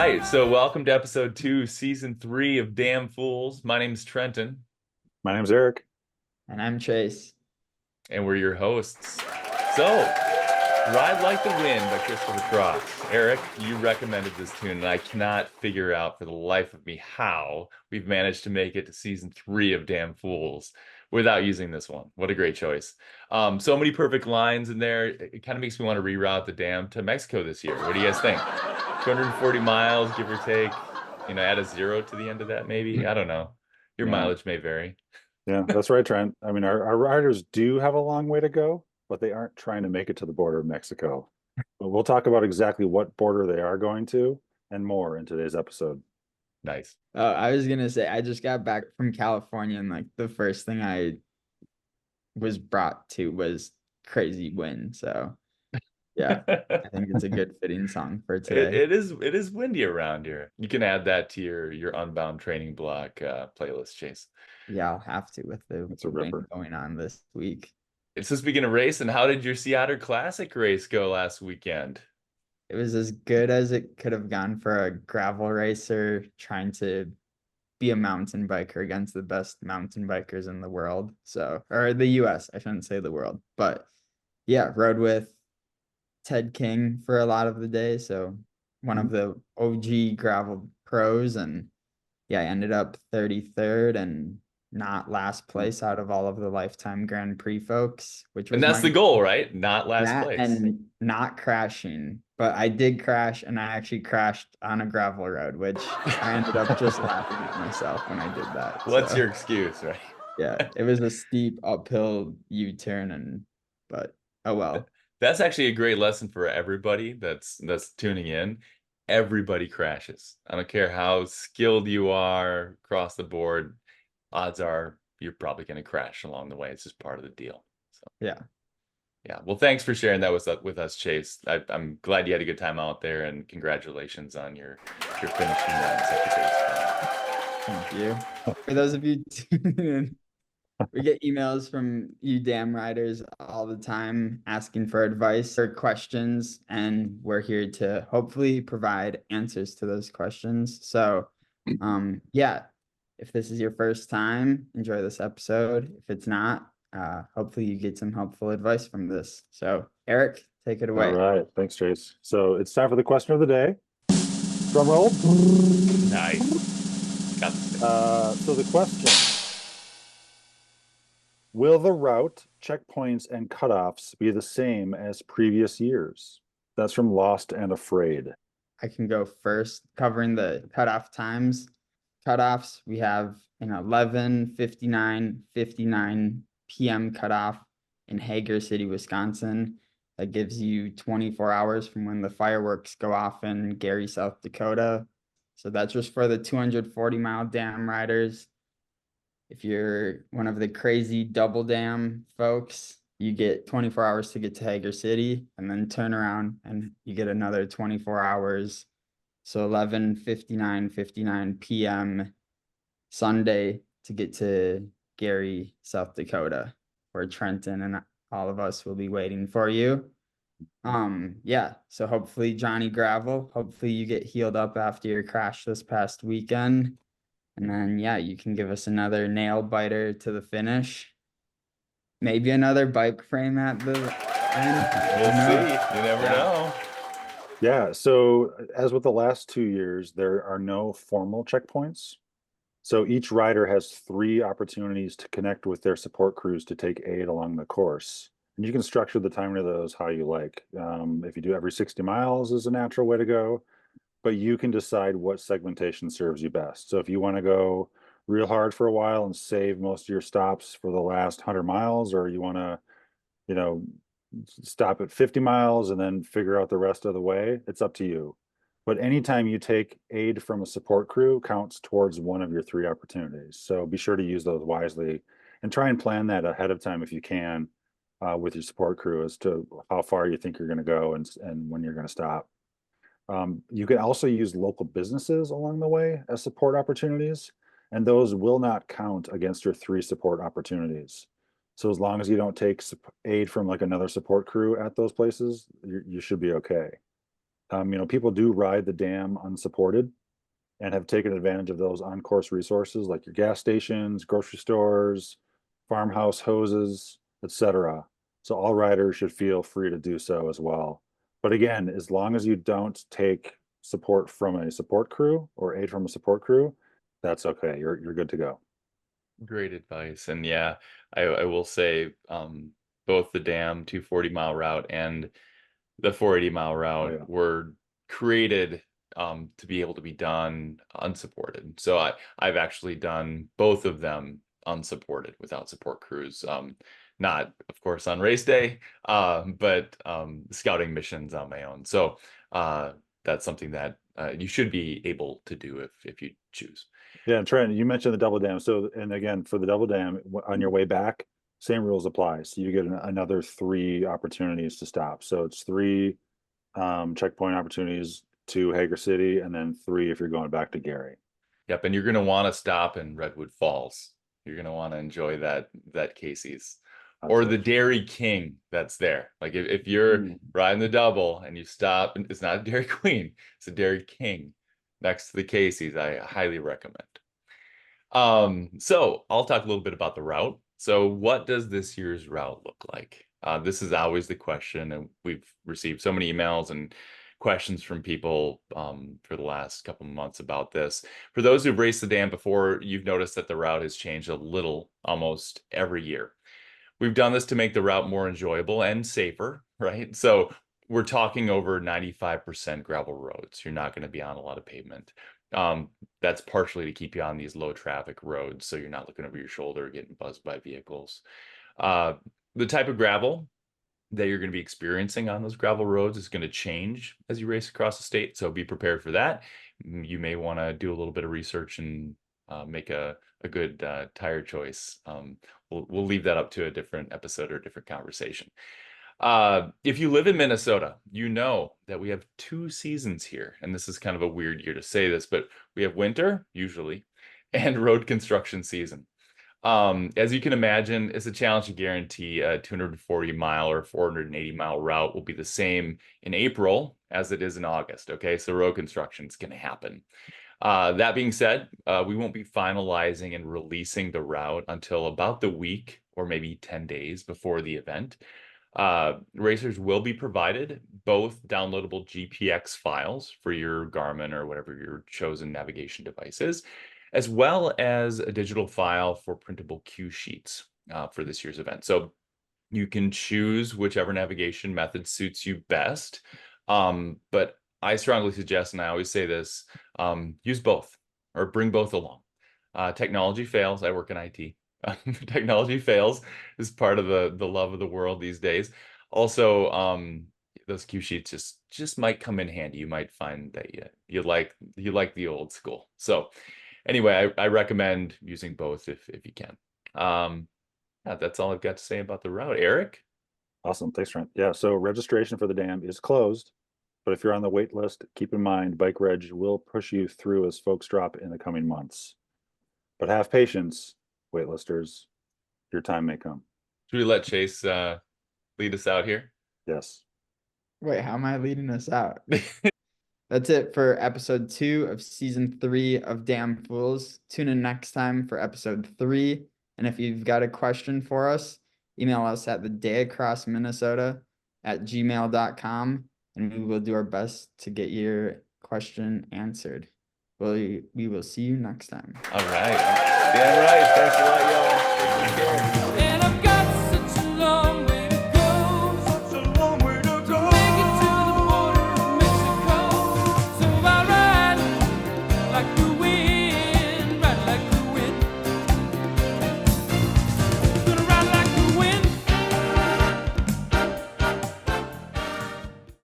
right, so welcome to episode 2, season 3 of Damn Fools. My name's Trenton, My name's Erik. And I'm Chase. and we're your hosts. So, Ride Like the Wind by Christopher Cross. Erik, you recommended this tune, and I cannot figure out for the life of me how we've managed to make it to season 3 of Damn Fools without using this one. What a great choice. So many perfect lines in there. It kind of makes me want to reroute the Dam to Mexico this year. What do you guys think? 240 miles, give or take. Add a zero to the end of that, maybe. I don't know. Your Yeah, mileage may vary. yeah, that's right, Trent. I mean, our riders do have a long way to go, but they aren't trying to make it to the border of Mexico. But we'll talk about exactly what border they are going to and more in today's episode. Nice. I was gonna say I just got back from California and like the first thing I was brought to was Crazy Wind. So yeah, I think it's a good fitting song for It, today. it is windy around here. You can add that to your Unbound training block playlist, Chase. Yeah, I'll have to with the It's a wind ripper. going on this week. It's this speaking of race, and how did your Sea Otter Classic race go last weekend? It was as good as it could have gone for a gravel racer trying to be a mountain biker against the best mountain bikers in the world. So, or the US, I shouldn't say the world, but yeah, rode with Ted King for a lot of the day. So one of the OG gravel pros. And yeah, I ended up 33rd and not last place out of all of the Lifetime Grand Prix folks, which And was that's my the goal, right? Not last that place. and not crashing. But I did crash and I actually crashed on a gravel road, which I ended up just laughing at myself when I did that. What's So your excuse, right? yeah, it was a steep uphill U-turn but oh well. That's actually a great lesson for everybody that's tuning in. Everybody crashes. I don't care how skilled you are across the board. Odds are you're probably going to crash along the way. It's just part of the deal. So Yeah. yeah. Well, thanks for sharing that with us, Chase. I'm glad you had a good time out there, and congratulations on your finishing run. Such a great spot. Thank you. For those of you tuning in, we get emails from you damn riders all the time asking for advice or questions, and we're here to hopefully provide answers to those questions. So, yeah, if this is your first time, enjoy this episode. If it's not, hopefully you get some helpful advice from this. So, Erik, take it All away. right, thanks, Chase. So it's time for the question of the day. Drum roll. Nice. Got this. So the question: will the route, checkpoints, and cutoffs be the same as previous years? That's from Lost and Afraid. I can go first, covering the cutoff times. Cutoffs, we have an 11:59:59 p.m. cutoff in Hager City, Wisconsin. That gives you 24 hours from when the fireworks go off in Gary, South Dakota. So that's just for the 240-mile dam riders. If you're one of the crazy double dam folks, you get 24 hours to get to Hager City and then turn around and you get another 24 hours. So 11:59:59 p.m. Sunday to get to Gary, South Dakota, where Trenton and all of us will be waiting for you. Yeah, so hopefully Johnny Gravel, hopefully you get healed up after your crash this past weekend. And then yeah, you can give us another nail biter to the finish. Maybe another bike frame at the end. We'll Who knows? see. You never Yeah. know. Yeah, so as with the last 2 years, there are no formal checkpoints. So each rider has 3 opportunities to connect with their support crews to take aid along the course. And you can structure the timing of those how you like. If you do every 60 miles is a natural way to go, but you can decide what segmentation serves you best. So if you want to go real hard for a while and save most of your stops for the last 100 miles, or you want to, you know, stop at 50 miles and then figure out the rest of the way, it's up to you. But anytime you take aid from a support crew counts towards one of your 3 opportunities. So be sure to use those wisely and try and plan that ahead of time if you can with your support crew as to how far you think you're going to go and when you're going to stop. You can also use local businesses along the way as support opportunities, and those will not count against your 3 support opportunities. So as long as you don't take aid from like another support crew at those places, you should be okay. People do ride the dam unsupported and have taken advantage of those on-course resources like your gas stations, grocery stores, farmhouse hoses, etc. So all riders should feel free to do so as well. But again, as long as you don't take support from a support crew or aid from a support crew, that's okay. You're good to go. Great advice. And yeah, I will say both the dam 240-mile route and the 480-mile Oh route yeah. were created to be able to be done unsupported. So I've actually done both of them unsupported without support crews. Not, of course, on race day, but scouting missions on my own. So that's something that you should be able to do if you choose. Yeah, and Trent, you mentioned the double dam. So, and again, for the double dam, on your way back, same rules apply. So you get another 3 opportunities to stop. So it's 3 checkpoint opportunities to Hager City, and then 3 if you're going back to Gary. Yep, and you're going to want to stop in Redwood Falls. You're going to want to enjoy that Casey's or the Dairy King that's there. Like if you're riding the double and you stop, and it's not a Dairy Queen, it's a Dairy King next to the Casey's. I highly recommend. So I'll talk a little bit about the route. So what does this year's route look like? This is always the question, and we've received so many emails and questions from people for the last couple of months about this. For those who've raced the dam before, you've noticed that the route has changed a little almost every year. We've done this to make the route more enjoyable and safer, right? So we're talking over 95% gravel roads. You're not going to be on a lot of pavement. That's partially to keep you on these low traffic roads, so you're not looking over your shoulder, getting buzzed by vehicles. The type of gravel that you're going to be experiencing on those gravel roads is going to change as you race across the state, so be prepared for that. You may want to do a little bit of research and make a good tire choice. We'll leave that up to a different episode or a different conversation. If you live in Minnesota, you know that we have 2 seasons here, and this is kind of a weird year to say this, but we have winter, usually, and road construction season. As you can imagine, it's a challenge to guarantee a 240-mile or 480-mile route will be the same in April as it is in August, okay? So road construction is going to happen. That being said, we won't be finalizing and releasing the route until about the week or maybe 10 days before the event. Racers will be provided both downloadable GPX files for your Garmin or whatever your chosen navigation device is, as well as a digital file for printable cue sheets for this year's event. So you can choose whichever navigation method suits you best. But I strongly suggest, and I always say this, use both or bring both along. Technology fails. I work in IT. Technology fails is part of the love of the world these days. Also, those cue sheets just might come in handy. You might find that you like the old school. So anyway, I recommend using both if you can. Yeah, that's all I've got to say about the route. Erik? Awesome. Thanks, Trent. Yeah, so registration for the dam is closed, but if you're on the wait list, keep in mind Bike Reg will push you through as folks drop in the coming months. But have patience, waitlisters. Your time may come. Should we let Chase lead us out here? Yes. Wait, how am I leading us out? That's it for episode 2 of season 3 of Damn Fools. Tune in next time for episode 3. And if you've got a question for us, email us at thedayacrossminnesota@gmail.com, and we will do our best to get your question answered. We will see you next time. All right. Damn right. Thanks a lot, y'all. Take care.